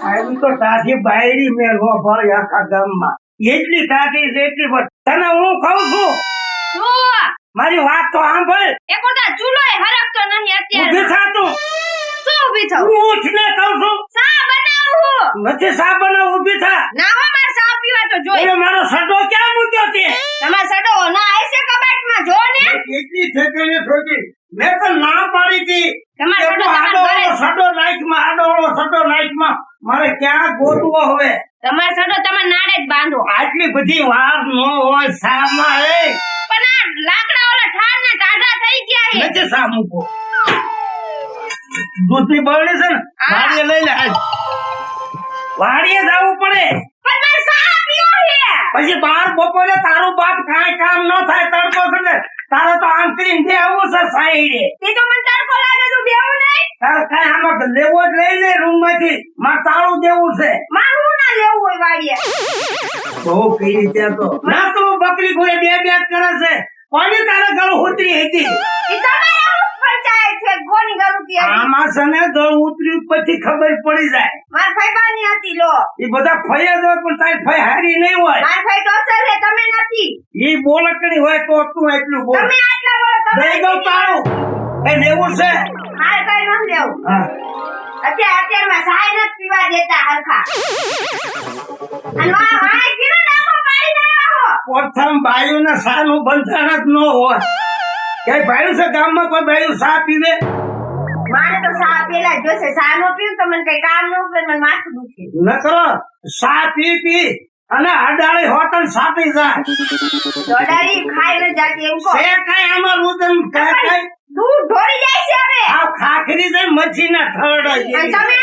આમ તો તાજી બાયરી મેં નો ભળી આખા ગામમાં એટલી તાજી છે એટલી પણ તને હું કહું છું શું મારી વાત તો સાંભળ એકોટા ચૂલોય હરકતો નહીં અત્યારે ઊભી થા તું શું ઊભી થાવ હું ઉઠને કહું છું સા બનાવું નથી સા બનાવ ઊભી થા ના હો મારે સા પીવા તો જોઈ ઓલો મારો સડો ક્યાં મૂક્યો છે તમાર સડો ના આઈસે કબાટમાં જો ને કેટલી ઠેકાણે ઠોકી મેં તો ના પાડી હતી તમારો કે સડો આડો તમારા ઘરે સડો નાઈકમાં આડો સડો નાઈકમાં મારે ક્યાં ગોતવો હવે તમાર સડો તમે નાડે જ બાંધો આટલી બધી વાર નો હોય સામાં એ પણ આ લાકડા ઓલા ઠાર ને ટાઢા થઈ ગયા હે નથી સા મૂકો દૂધની બરણી છે ને વાડીએ લઈ લે આજ વાડીએ જવું પડે પણ મારે સા પીવો હે પછી બાર બપોરે તારું બાપ કાંઈ કામ ન થાય તડકો છે ને તારે તો આમ કરીને દેવું છે સાઈડે તે તો મને તડકો લાગે તો બેવું નહીં તારે કાંઈ આમાં લેવો જ લઈ લે રૂમ માંથી મારે તારું દેવું છે મારું ના લેવું હોય વાડીએ બહુ કઈ ત્યાં તો ના તો બકરી ઘોડે બે બે કરે છે કોની તારે ગળ ઉતરી હતી ઈ તમારે પંચાયત છે કોની ગરુતી હતી આમાં છે ને ગળ ઉતરી પછી ખબર પડી જાય માર ભાઈબાની હતી લો એ બધા ફઈ જ હોય પણ તારી ફઈ હારી નહીં હોય માર ભાઈ તો અસર છે તમે નથી એ બોલકડી હોય તો તું એટલું બોલ તમે આટલા બોલો તમે દઈ દઉં તારું એ લેવું છે મારે કઈ ન લેવું હા અત્યારમાં સાય નથી પીવા દેતા હરખા અને વાય કીધું ડાકો પાડી દેવા પ્રથમ બાયુને સાનું બંધાણ જ ન હોય કઈ ભાઈ છે ગામમાં કોઈ બાયું સા પીવે મારે તો સા પેલા જોશે સા નો પીવું તો મને કઈ કામ ન કરે મને માથું દુખે ન કરો સા પી અને અડાળી હોટલ સાથી જાય દોડારી ખાઈ ન જાતી એમ કો છે કઈ આમાં રુદન કઈ દૂધ ઢોળી જાય છે હવે આ ખાખરી જઈ મચ્છીના થરડા અને જેવી તમે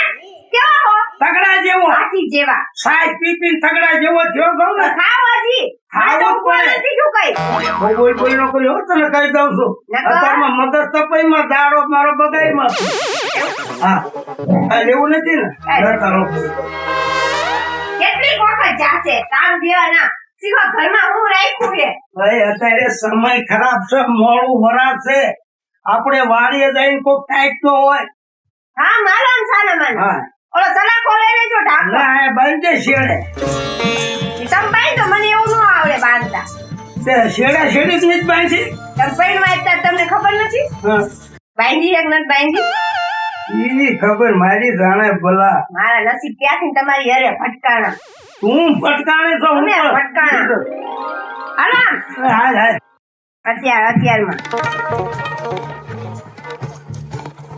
કેવા હો તગડા જેવો હાથી જેવા સાય પી તગડા જેવો થયો કહું ને ખાવ હજી ખાવું ખાવ પડે. નથી ઠું કઈ બોલ નો કર્યો તને કહી દઉં છું નકર? અત્યારમાં મગજ તપાઈમાં દાડો મારો બગાઈમાં હા આ લેવું નથી ને ન કરો કેટલી વખત જાશે તારું દેવા ના શીખો ઘરમાં હું રાખ્યું છે ભાઈ અત્યારે સમય ખરાબ છે મોડું વરાળ છે આપણે વાડીએ જઈને કોઈ ટાઈટ તો હોય હા મારો આમ સાના મને હા ઓલો સલાખો લઈ લેજો ઢાકો ના એ બંધ શેડે તમે ભાઈ તો મને એવું ન આવડે બાંધતા તે શેડે શેડી જ નથી બાંધી તમે પૈણ વાંચતા તમને ખબર નથી હા બાંધી એક નથી બાંધી ઈ ખબર મારી જાણે ભલા મારા નસીબ ક્યાંથી તમારી હરે ભટકાણા તું ભટકાણે છો હું તમે તો. ભટકાણા હાલો આમ. હાલ હાલ અત્યારમાં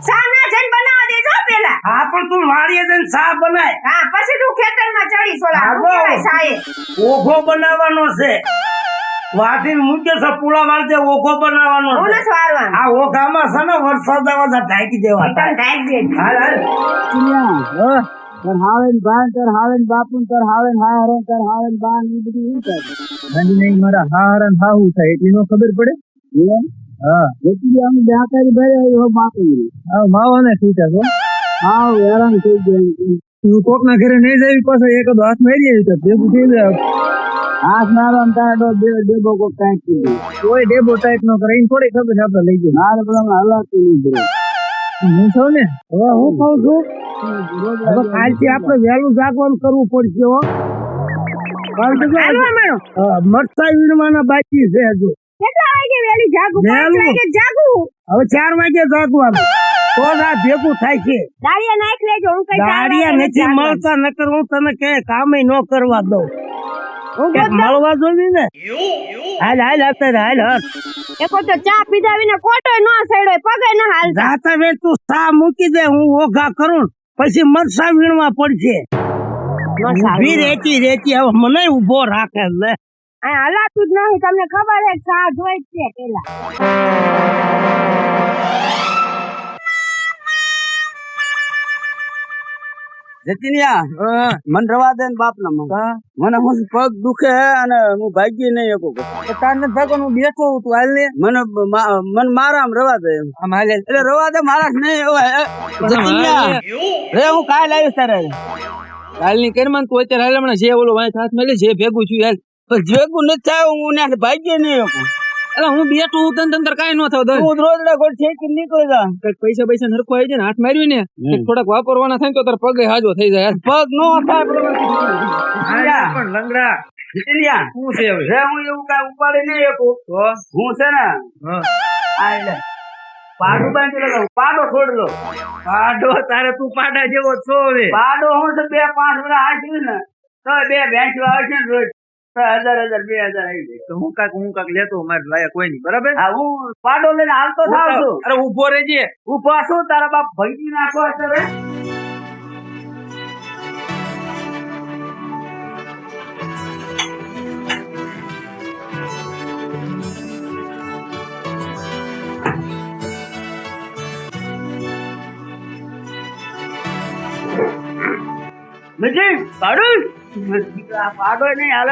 ચા ના જઈને બનાવવા દેજો પેલા હા પણ તું વાડીએ જઈને ચા બનાય હા પછી તું ખેતરમાં ચડી સોલા હા, શું કહેવાય સાયે ઓઘો બનાવવાનો છે વાટીને મૂકે છે પૂળા વાળતે ઓઘો બનાવવાનો હું છે નથી વારવાનું આ ઓઘામાં છે ને વરસાદ આવે તો ઢાંકી દેવા તમે ઢાંકી દેજો. હાલ હાલ તર હાવેન બાન તર હાવેન બાપુન તર હાવેન હારણ તર હાવેન બાન એ બધું શું થાય બંધ નહીં મારા હારણ હાહુ થાય એટલી નો ખબર પડે હા એટલી આમ બેકારી ભરે હો બાપુ હા માવાને ઠીક છે હા હેરાન થઈ ગયો તું કોક ના ઘરે નહીં જઈ પાછો એક જ હાથ મારી આવી તો ભેગું થઈ જાય હાથ મારો તારો ડેબો કોક ટાઈટ કરી દે કોઈ ડેબો ટાઈટ નો કરે એને થોડી ખબર છે આપણે લઈ ગયો મારે પેલા હલાતું નહીં બરો હું છું ને હવે હું કહું છું હવે કાલથી આપણે વહેલું જાગવાનું કરવું પડશે હો મરચા વીણવાના બાકી છે હજુ કેટલા વાગે વેલી જાગું 5 વહેલું. વાગે જાગું હવે 4 વાગે જાગવાનું તો જ આ ભેગું થાય છે દાળિયા નાખ લેજો હું કઈ દાડિયા નથી મળતા નકર હું તને કે કામે ન કરવા દઉં કંઈક મળવા જોવી ને હાલ હાલ અત્યારે હાલ હાલ એકો તો ચા પીધા વિના કોટોય નો સડ્યો પગે ન હાલતા જાતા વે તું સા મૂકી દે હું ઓઘા કરું પછી મરસા વીણવા પડશે ઊભી રેતી રેતી હવે મને ઉભો રાખે લે આ હલાતું જ નહીં તમને ખબર છે ચા જોઈ છે પેલા જતીનિયા મન રવા દે ને બાપ ના મને હું પગ દુખે હે અને હું ભાગી નહીં શકો તાર ને ભાગો હું બેઠો હું તું હાલ ને મને મારા આમ રવા દે આમ હાલે એટલે રવા દે મારા નહીં જતીનિયા રે હું કાલ આવ્યો તારે કાલ ની કરમન તું અત્યારે હાલ હમણાં જે ઓલો વાંચ હાથ મળે જે ભેગું છું યાર પણ ભેગું નથી થાય હું ને ભાગી નહીં શકો એટલે હું બેઠું હું તંત્ર કાંઈ ન થાવ દસ તું રોજ ગોળ છે કે નીકળી જા કઈક પૈસા નરખો આવી જાય ને હાથ માર્યું ને થોડાક વાપરવાના થાય તો તાર પગે હાજો થઈ જાય પગ નો થાય પણ લંગડા જીતલિયા શું છે હવે હું એવું કાંઈ ઉપાડી નહીં શકું તો હું છે ને આ લે પાડો બાંધી લગાવ પાડો છોડ લો પાડો તારે તું પાડા જેવો છો હવે પાડો હું તો 2-5 વર્ષ હાચવી ને તો 2 ભેંસો આવે છે ને રોજ 1000 2000 આવી જાય તો હું કાક લેતો મારે લાયક કોઈ નહીં બરાબર હા હું પાડો લઈને હાલતો થાવ છું અરે ઉભો રહેજે ઉભો છું તારા બાપ ભઈજી નાખો અત્યારે નથી પાડો પાડો નહીં હાલ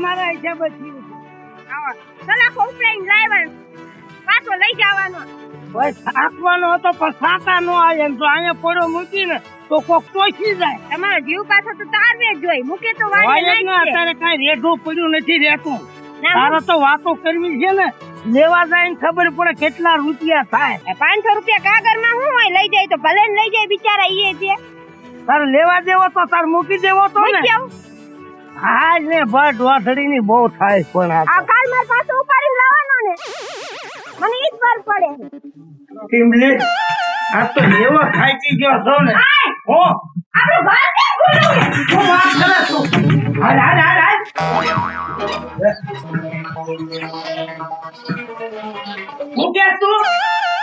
મારા હિસાબે થયું સલાખો ઉપરાઈને લાવવાનો પાછો લઈ જવાનો ભાઈ થાકવાનો હતો પણ સાતા નો આવે એમ તો અહીંયા પડ્યો મૂકીને તો કોક ટોચી જાય તમારો જીવ પાછો તો તારવે જ જોઈ મૂકે તો વાળી હોય જ ને અત્યારે કઈ રેઢું પડ્યું નથી રહેતું તારે તો વાતો કરવી છે ને લેવા જાય ને ખબર પડે કેટલા રૂપિયા થાય 500 રૂપિયા કાગળમાં શું હોય લઈ જાય તો ભલે ને લઈ જાય બિચારા ઈએ છે તારે લેવા દેવો તો તાર મૂકી દેવો તો ને હા ને બટ વાથડી ની બહુ થાય પણ આ કાલ માર પાસે ઉપાડી લાવવાનો ને મને ઈ જ બર પડે ટીમલે આ તો એવો ખાઈ ગયો છો ને હો આપણો ઘર કેમ ખોલું હું વાત કરે છું હાલ હું કે તું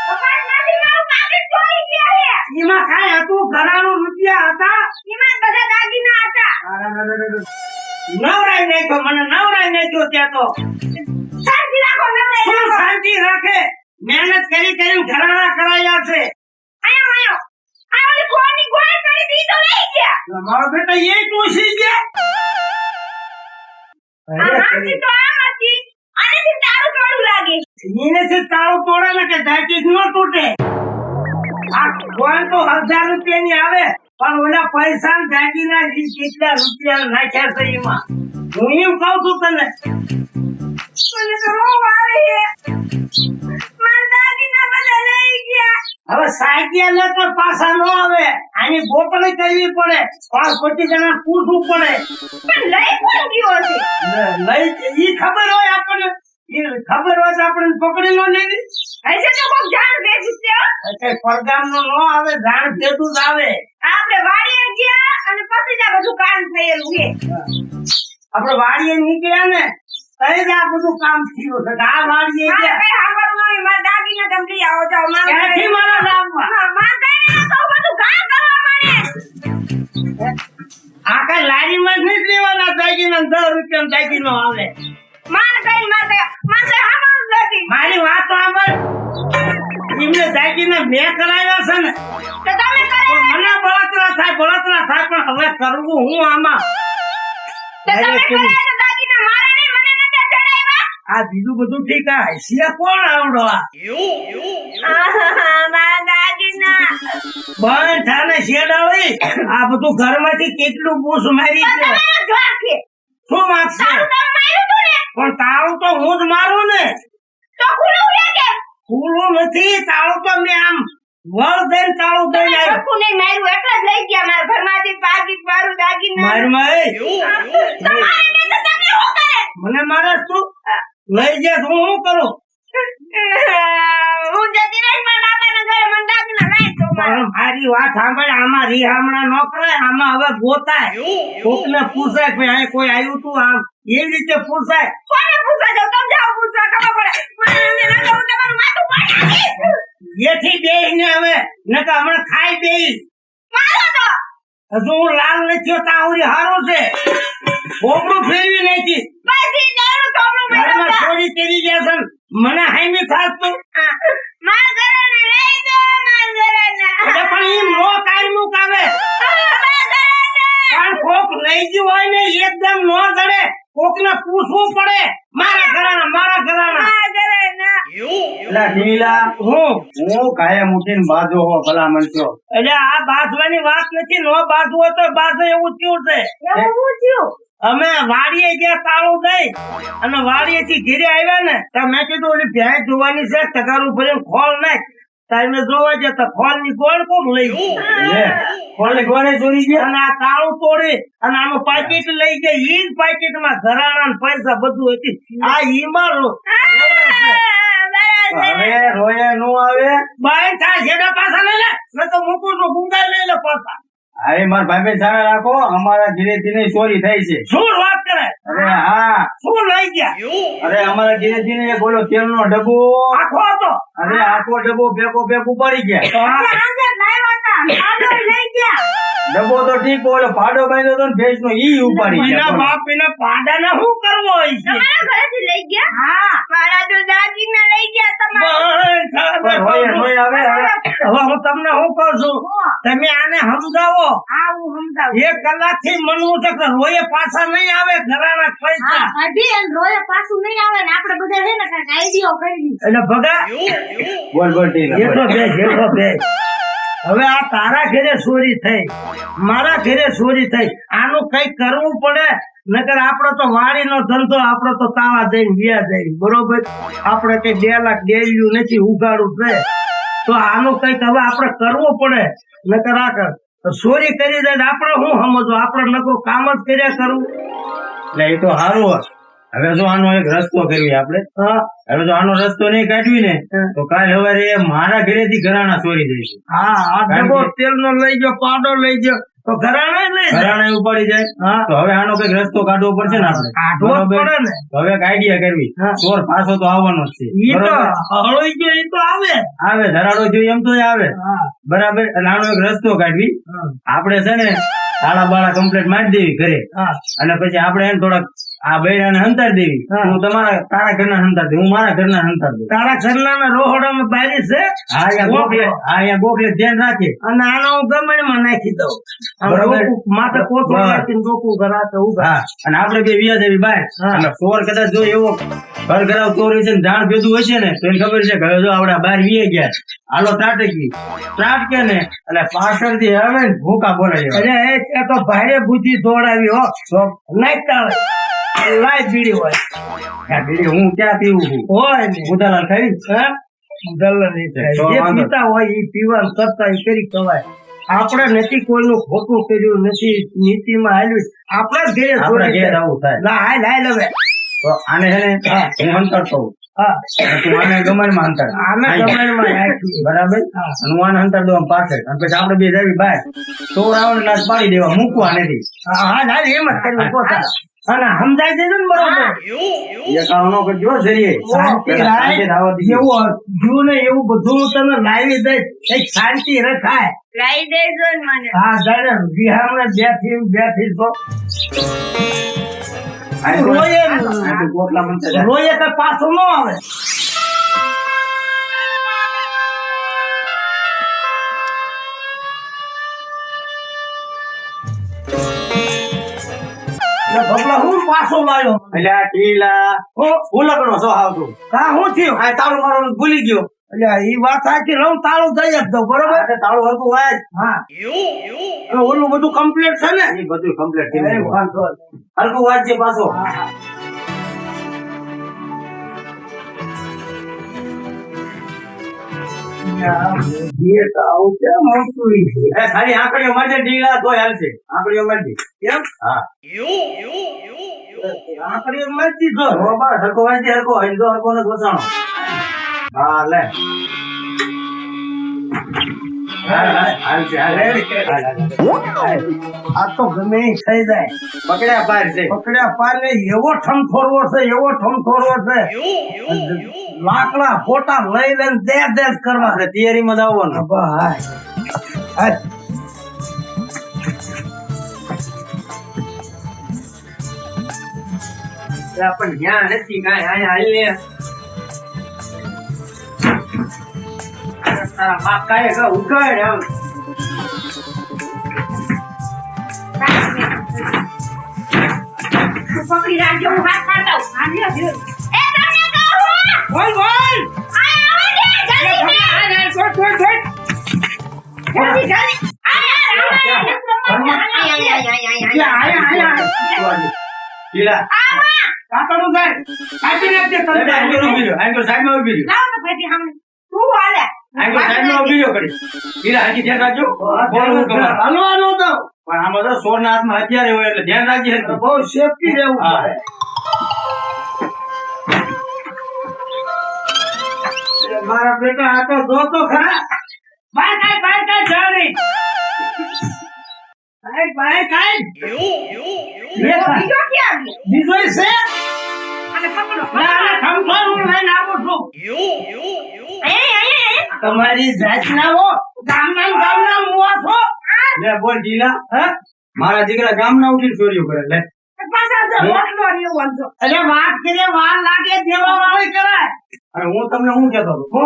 કપાસમાંથી મારું પાકીટ ચોરી ગયા છે એમાં કાંઈ હતું ઘરાનું રૂપિયા હતા એમાં બધા દાગીના હતા નવરાઈ નાખ્યો મને નવરાઈ નાખ્યો ત્યાં તો શાંતિ રાખો નવરે શું શાંતિ રાખે મહેનત કરી કરીને ઘરાણા કરાયા છે આયો આ ઓલી કોની ગોળ કરી દી તો લઈ ગયા મારો બેટા એ ટોસી ગયા આ હાથી તો આમ હતી આનેથી તારું તોડું લાગે એને છે તાળું તોડે ને કે ધાકી ન તૂટે આ કોણ તો 1000 રૂપિયાની આવે પણ ઓલા પૈસા ને દાગીના કેટલા રૂપિયા નાખ્યા છે એમાં હું એમ કહું છું તને મને તો રોવ આવે છે મારા દાગીના બધા લઈ ગયા હવે સાયકલ લે તો પાછા ન આવે આની ગોપણી કરવી પડે 5-25 જણા પૂછવું પડે પણ લઈ કોણ ગયો છે લઈ ઈ ખબર હોય આપણને ઈ ખબર હોય તો આપણે પકડી નો લેવી ऐसे तो कोई जान भेज दे એટલે પરગામ નો ન આવે જાણ ભેટું જ આવે આપણે વાડીએ ગયા અને પછી જ આ બધું કામ થયેલું છે આપણે વાડીએ નીકળ્યા ને તઈ જ આ બધું કામ થયું છે આ વાડીએ મારે ગયા કઈ સાંભળવું નહીં મારા દાગીના તમે લઈ આવો જાઓ ક્યાંથી મારા ગામમાં માં કઈને તો બધું કામ કરવા માંડે આ કઈ લારીમાં જ નથી લેવાના દાગીના 10 રૂપિયા દાગીનો આવે મારે સાંભળવું જ નથી મારી વાત તો સાંભળ એમને દાગીના મેં કરાવ્યા છે ને તો તમે કરે મને બળતરા થાય પણ હવે કરવું હું આમાં તો તમે કરે તો દાગીના મારા નહીં મને નથી ચડાવ્યા આ બીજું બધું ઠીક આ હૈસિયા કોણ આવડો આ મારા દાગીના બંધ થાને શેડાવી આ બધું ઘરમાંથી કેટલું બૂસ મારી તો ગયો તમારો જોર છે શું માગશે તારું તમે માર્યું તું ને પણ તાળું તો હું જ મારું ને તો ખુલ્લું રહે કે ખુલ્લું નથી તાળું તો મેં આમ વળ દઈને તાળું દઈને આવ્યો સરખું નહીં માર્યું એટલે જ લઈ ગયા મારા ઘરમાંથી પાકીટ મારું દાગીના મારમાં તમારે નહીં તો તમે શું કરે મને મારે તું લઈ જા હું શું કરું હું જતી રહીશ મારા દાદાના ઘરે મને દાગીના લાય તો પણ મારી વાત સાંભળ આમાં રીહામણા ન કરે આમાં હવે ગોતાય કોકને પૂછાય કે અહીં કોઈ આવ્યું તું આમ એવી રીતે પૂછાય કોને પૂછવા જાવ તમે જાઓ પૂછવા ખબર પડે મને ના કહું તમારું માથું પાડી એથી બેહીને હવે નકા હમણાં ખાઈ બેહી મારો તો હજુ હું લાલ નથી તાવરી હારું છે ભોપડું ફેરવી નાખી પછી જાણું તોમનું જા. ચોરી કરી ગયા છે ને મને હામી થાત તું મારા ઘરેને લઈ દો, મારા ઘરેને. એટલે પણ ઈ નો કાયમું કાવે મારા ઘરેને. પણ કોક લઈ ગયું હોય ને એકદમ નો જડે કોક ને પૂછવું પડે મારા ઘરાના મારા ઘરેને. એલા ઢીલા હું કાયમ ઉઠીને બાજો હો ભલામણ છો. એટલે આ બાજવાની વાત નથી નો બાજવું હોય તો બાજુ એવું થયું છે એવું હું થયું? અમે વાડીએ ગયા તાળું દઈ અને વાડીએ થી ઘેરે આવ્યા ને તો મેં કીધું ઓલી ભેંસ જોવાની છે તગારું ભરીને ખોળ નાખ ટાઈમે જોવા જતા ખોળ ની ગોળ કોણ લઈ ગયું લે કોને કોને ચોરી ગયા? અને આ તાળું તોડી અને આનું પાકીટ લઈ ગયા ઈ જ પાકીટ માં ઘરાણા ને પૈસા બધું હતી આ ઈ માં હવે રોયા નો આવે. બાય થાય છેડા પાછા લઈ લે મેં તો મૂકું છું ગુંગા લઈ લે પાછા અરે મારા ભાઈ સારા રાખો અમારા ધીરે ધીરે ચોરી થઈ છે. શું વાત કરે અરે હા શું લઈ ગયા અરે અમારા ધીરે ધીરે એક ઓલો તેલનો ડબ્બો આખો હતો અરે આખો ડબ્બો ભેગો ભેગું પડી ગયા. આજે લાવ્યા હતા. આડો લઈ ગયા. ડબ્બો તો ઠીક ઓલો પાડો બાંધ્યો હતો ને ભેંસ નો ઈ ઉપાડી એના ગયા. બાપ એના પાડાને શું કરવો હોય છે તમારા ઘરેથી લઈ ગયા? હા. મારા તો દાદીને લઈ ગયા તમારા. પણ રોયા નોય આવે હવે. હવે હું તમને શું કહું છું તમે આને સમજાવો હા, હું સમજાવું. 1 કલાક થી મનવું છે કે રોયે પાછા નહીં આવે ઘરાના પૈસા હા, હજી એમ રોયે પાછું નહીં આવે ને આપણે બધા છે ને કાંઈક આઈડિયો કરી એટલે ભગા બોલ બોલ ઢીલા, જેઠો બોલ. બે જેઠો બે હવે આ તારા ઘરે ચોરી થઈ મારા ઘરે ચોરી થઈ આનું કઈ કરવું પડે નકર આપડે તો વાડીનો ધંધો આપડે તો તાવા દઈને વ્યા દઈને બરોબર આપડે કઈ 2 લાખ દેવ્યું નથી ઉગાડું છે તો આનું કઈક હવે આપડે કરવું પડે નકર આ કર ચોરી કરી દે આપડે શું સમજવું આપડે નકરું કામ જ કર્યા કરવું એટલે એ તો સારું હોત. હવે જો આનો એક રસ્તો કરવી આપણે. હા હવે જો આનો રસ્તો નહીં કાઢવી ને તો કાલ સવારે મારા ઘરેથી ઘરાણા ચોરી જઈશું. હા આ ડબ્બો તેલ નો લઈ ગયો પાડો લઈ ગયો તો ઘરાણા લઈ જાય ઘરાણા ઉપાડી જાય. હા. તો હવે આનો કઈક રસ્તો કાઢવો પડશે ને આપણે. કાઢવો જ બરોબર? પડે ને તો હવે એક આઈડિયા કરવી. હા. ચોર પાછો તો આવવાનો જ છે. ઈ તો બરોબર? હળોઈ ગયો ઈ તો આવે આવે ધરાડો જોઈએ એમ તો એ આવે. હા બરાબર એટલે આનો એક રસ્તો કાઢવી. હા. આપણે છે ને તાળા બાળા કમ્પ્લીટ મારી દેવી ઘરે હા અને પછી આપણે એને થોડાક આ બૈરાને હંતાર દેવી. હા. હું તારા ઘરના હંતાર દઉં, હું મારા ઘરના હંતાર દઉં. તારા ઘરના રોહડામાં બારી છે હા અહીંયા ગોખલે ધ્યાન રાખે. અને આનો હું ગમણમાં નાખી દઉં આમ બરોબર. ડોકું માથે કોથળું બસ. નાખીને ડોકું ઘરાતે ઉભા હા અને આપણે બે વ્યાજ એવી બહાર હા. એટલે ચોર કદાચ જો એવો ઘર ઘરાવ ચોર છે ને જાણ ભેદું હશે ને તો એને ખબર છે કે હવે જો આપડા બહાર વીએ ગયા હાલો ત્રાટકે ને એટલે પાછળથી આવે ને ભૂકા બોલાય. અરે એ તે તો ભારે બુદ્ધિ દોડાવી હો તો નાખતા હોય લાય બીડી હોય હું ક્યાં પીવું છું હોય ને ઉદાલાલ ખાઈ હા ગલ્લો નહીં થાય. તો જે વાંધો. પીતા હોય એ પીવાનું કરતા એ કરી કવાય આપણે નથી કોઈનું ખોટું કર્યું નથી નીતિમાં હાલ્યું આપણે જ ઘરે આપણા ચોરી ઘેર થાય. આવું થાય લા હાલ હાલ હવે તો આને છે ને હું હંતાડતો હોઉં. હા તું આને ગમનમાં હંતાડ. આને ગમણમાં નાખી. બરાબર હા. અને હું આને હંતાડ દઉં આમ પાછળ અને પછી આપણે બે જાવી બહાર ચોર આવે ને લાશ પાડી દેવા મૂકવા નથી. હા હાલ હાલ એમ જ કરી પોતા અને સમજાય છે ને બરોબર એ કામ નો કરજો જરીએ. શાંતિ પેલા શાંતિ રાય થવા દીજો. એવું હજુ ને એવું બધું હું તને લાવી દઈશ કઈક શાંતિ રખાય લઈ દેજો ને મને. હા જાણે બિહારમાં બેઠી તો આ તો- રોયે આ તો ગોખલા બનતા જાય. રોયે તો પાછું ન આવે એટલે ભગલા હું પાછો લાવ્યો એટલે આ ઢીલા ઉલકડો સો આવતું. કા હું થયું આ તાળું મારવાનું ભૂલી ગયો. એટલે ઈ વાત સાચી રહું તાળું દઈ જ દઉં બરોબર આ તાળું હરખું વાય જ. હા હવે ઓલું બધું કમ્પ્લીટ છે ને એ બધું કમ્પ્લીટ થઈ એ ગયું. વાંધો નહીં. હરખું વાંચજે પાછો. એ તો આવું કેમ આવતું ઈ છે? એ ખાલી આંકડીઓ મારજે ઢીલા તોય હાલશે. આંકડીઓ મારજે. કેમ હા આખરી મરજી તો બરોબર હરખો વાંચજે હરખો. હજી તો હરખો ને ઘોસાણો. હા લે હાલ, હાલ, હાલશે, હાલ, હાલ. આ તો ગમે ઈ થઈ જાય પકડ્યા પાર છે. પકડ્યા પાને એવો ઠમઠોરવો છે એવો ઠમઠોરવો છે લાકડા ફોટા લઈ લઈને દે દે જ કરવા આપણે તૈયારીમાં જ આવવાનું. હાય પણ ન્યા નથી કાંઈ આયા હાલ ને તારા બાપ કાંઈ કહે ઉઠાડ આમ તું પકડી રાખજો હું હાથ પાડતા હું હાલ્યો જો એ તમને કહું બોલ બોલ ઢીલા કાકડું થાય કાપી નાખજે તને આંગો સાઈડમાં ઉભી રહ્યો આંગો સાઈડમાં ઉભી રહ્યો કરી ઢીલા હાજી ધ્યાન રાખજો બોલ હું કહું હલવાનો તો પણ આમાં તો સોરના હાથમાં હથિયાર હોય એટલે ધ્યાન રાખજે બહુ સેફટી રહેવું પડે મારા બેટા આ તો જો તો ખરા બાય કાઈ જાણી બાય કાઈ બીજો છે તમારી જાતના હો ગામના મુવા છો લે બોલ જીલા હે મારા દીકરા ગામના ઉઠીને ચોરીઓ કરે લે અરે વાત કરે વાર લાગે દેવા વાળી કરાય અને હું તમને શું કહેતો હતો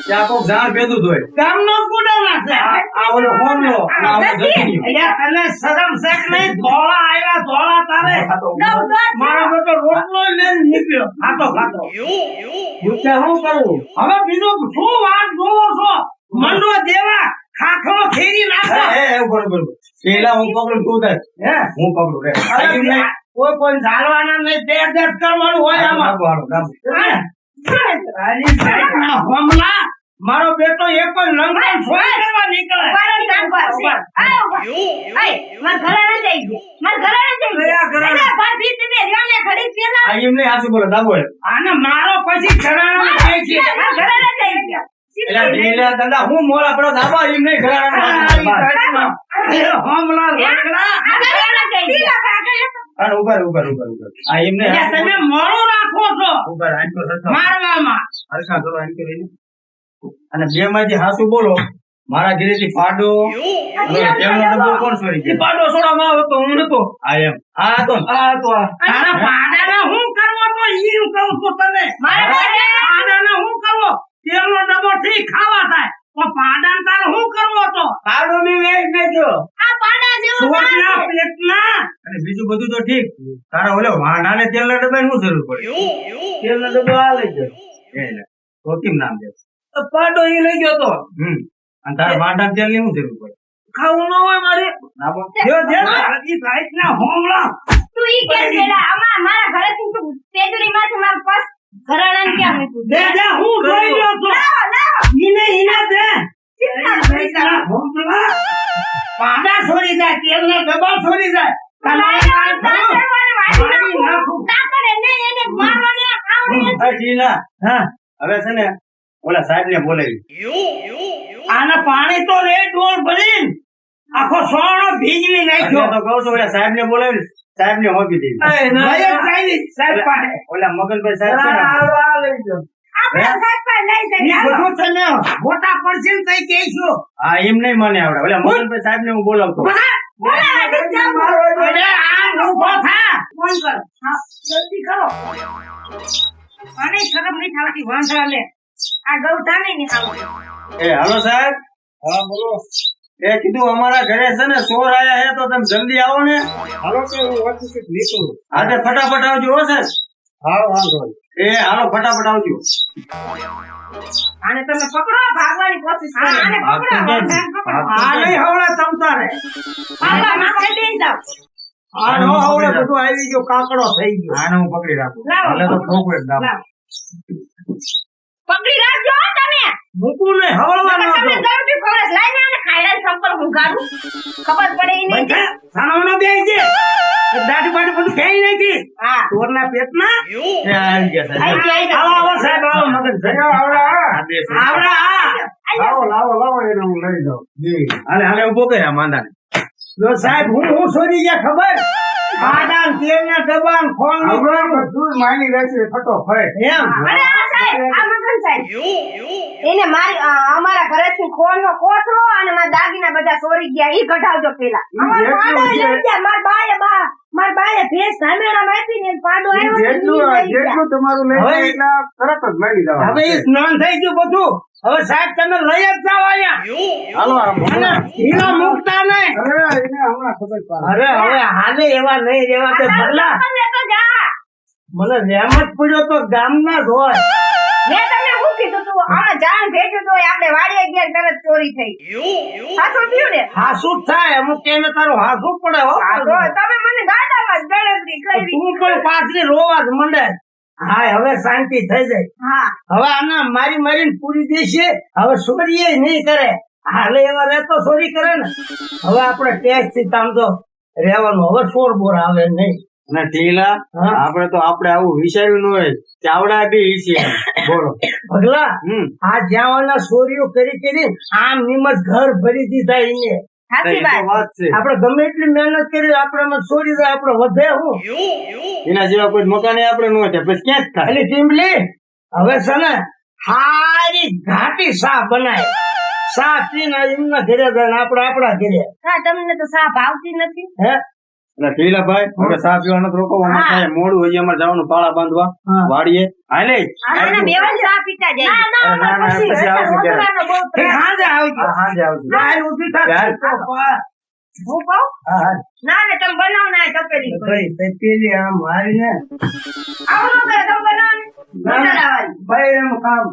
કે આ કોક ઝાડ ભેદું ધોય ગામનો કુડો નાખે આ ઓલો હોનો તને શરમ શેક નહીં ધોળા આવ્યા ધોળા તારે મારા બેટો રોટલો લઈને નીકળ્યો ખાતો હું શું કરું હવે બીજું શું વાત જોવો છો મંડો દેવા ખાખરો ફેરી નાખો બરોબર પેલા હું પકડું તું થાય હે હું પકડું રે કોઈ ઝાલવાના નહીં તે અડજસ્ટ કરવાનું હોય આમાં હમલા મારો બેટો એક પણ લંગન છોય કરવા નીકળે આને મારો પછી ઘરાણા થાય છે દાદા હું મોડા પડો દાબા એમ નહીં ઘરાણા હમલા ઉભર આ એમને તમે મોડો રાખો છો ઉભર આંકો સરખા મારવામાં હરખા કરો આંકો લઈને અને બે માંથી હાસુ બોલો મારા ઘરેથી પાડો તેમનો ડબ્બો કોણ છોડી ગયો પાડો છોડવામાં આવ્યો તો હું નતો આ એમ આ તો તારા પાડાને હું કરવો તો ઈ હું કહું છું તને મારા પાડાને હું કરવો તેમનો ડબ્બો ઠીક ખાવા થાય તો પાડાને તારે હું કરવો તો પાડો મે વેચ દેજો આ પાડા જેવો છોકરા પેટના અને બીજું બધું તો ઠીક તારા ઓલે વાંઢાને તેલના ડબ્બાની શું જરૂર પડે તેલનો ડબ્બો આ લઈ ગયો એટલે તો કેમ નામ દે પાડો ઈ લઈ ગયો તો અને તારા વાંઢાને તેલની શું જરૂર પડે ખાવું ન હોય મારે જો જે હજી લાઈટ ના હોમલા તું ઈ કેમ પેલા આમાં મારા ઘરેથી તું તેજરીમાંથી માર પસ ઘરાણાને ક્યાં મૂક્યું દે હું જોઈ લ્યો છું ઈને દે હોમલા પાડા છોડી જાય તેલના ડબ્બા છોડી જાય હવે છે ને ઓલા સાહેબ ને બોલાવી આના પાણી તો રે ડોલ ભરીને આખો સોનો ભીજવી નાખ્યો તો કહું છું ઓલા સાહેબ ને બોલાવી સાહેબ ને હોપી દેવી સાહેબ પાસે ઓલા મગનભાઈ સાહેબ છે ને મોટા પડશે ને તઈ કહેશું હા એમ નહીં મને આવડે ઓલા મગનભાઈ સાહેબ ને હું બોલાવતો હાલો સાહેબ હા બોલો એ કીધું અમારા ઘરે છે ને ચોર આયા હે તો તમે જલ્દી આવો ને હાલો કે હું ઓફિસે નીકળું આજે ફટાફટ આવજો હો સાહેબ હા વાંધો એ હાલો ફટાફટ આવજો આને તમે પકડો ભાગવાની કોશિશ કરો આને પકડો આ નહીં હવળા તમતા રે પાપા માથે બેસી જાવ આ નો હવળે બધું આવી ગયો કાકડો થઈ ગયો આને હું પકડી રાખું હાલે તો ઠોકવે જ દાવ પકડી રાખજો તમે મૂકું ને હવળવાનો તમે દરટી ફોરસ લઈને આને ખાયડા સંપર્ક હું ગાડું ખબર પડે ઈ નહીં સાનો બેસી જે દાઢી બાઢી બધું ખાઈ નાખી હા ચોરના પેટમાં એ આવી ગયા આવો સાહેબ આવો મગન લાવો એને હું લઈ જાઉં હાલે ઉભો કર્યા માંદાને જો સાહેબ હું છોડી ગયા ખબર આડા તેલના ડબ્બા ખોલ બધું માની રહેશે ફટોફટ એમ અરે આ સાહેબ આ મગન સાહેબ એને અમારા ઘરેથી ખોળનો કોથળો અને મારા દાગીના બધા ચોરી ગયા ઈ કઢાવજો પેલા અમાર મારા લઈ ગયા માર બાએ મારા બાએ ભેંસ ધામેણામાં આપી ને પાડો આવ્યો ને જેટલું ઈ લઈ ગયા. જેટલું તમારું લઈ જાય હવે- એટલા તરત જ માંડી જવાનું. હવે એ સ્નાન થઈ ગયું બધું. હવે સાહેબ તમે લઈ જ જાઓ અહીંયા. હાલો આમ. અને ઢીલા મૂકતા નહીં. અરે એને હમણાં ખબર પડે. અરે હવે હાલે એવા નહીં રેવા તે ભલા. તમે તો જા. મને રેમ જ પડ્યો તો ગામના જ હોય. મેં તમને શું કીધું તું? આમાં જાણ ભેટ્યું તોય આપણે વાડીએ ગયા ને તરત ચોરી થઈ. સાચું થયું ને? હાસું જ થાય અમુક એને તારું હાસું પડે હો. હા, તો તમે મને ગાડામાં જ ગણતરી કરી. તું પણ પાછલી રોવા જ મંડે. હા હવે શાંતિ થઈ જાય. હા હવે આના મારી મારીને પૂરી દેશે. હવે ચોરી નહીં કરે. હાલે એવા રહેતો ચોરી કરે ને. હવે આપણે ટેક્સ થી કામ તો રહેવાનું. હવે ચોર બોર આવે નહીં. અને ઢીલા હા. આપણે આવું વિચાર્યું ન હોય કે આવડા બી ઈચ્છીએ. બોલો. ભગલા હમ. આ જ્યાં ચોરીઓ કરી કરી આમ નિમજ ઘર ભરી દીધા એને. સાચી એ તો વાત. વાત છે. આપણે ગમે એટલી મહેનત કરી આપણે ચોરી જાય આપણે વધે હું. એના જેવા કોઈ મકાન આપણે ન હોય પછી ક્યાં જ થાય. એટલે ટીમલી હવે છે ને હારી ઘાટી સા બનાય. સા પીને એમના ઘરે જાય ને આપણે આપણા ઘરે. હા, તમને તો સા ભાવતી નથી. હે એટલે ઢીલાભાઈ હવે સા પીવાનો તો રોકો. અમારે હા. થાય મોડું હોય અમારે જવાનું પાળા બાંધવા હા. વાડીએ. હાલે આના બેવન સા પીતા જાય. ના ના, ના, ના, પછી પછી આવશે ત્યારે. રોટલાનો બહુ એ ત્રાસ. હાંજે આવજો. સાંજે આવજો. હાલ ઊભી થા. હાલ. હું કહું? હા, હાલ. ના ને તમે બનાવો ના તપેલી પર. ભાઈ તે પેલી આમ હારીને આવું ન કરે તમે બનાવો ને. ના, ના. મસાલાવાળી. ભાઈ એમ કામ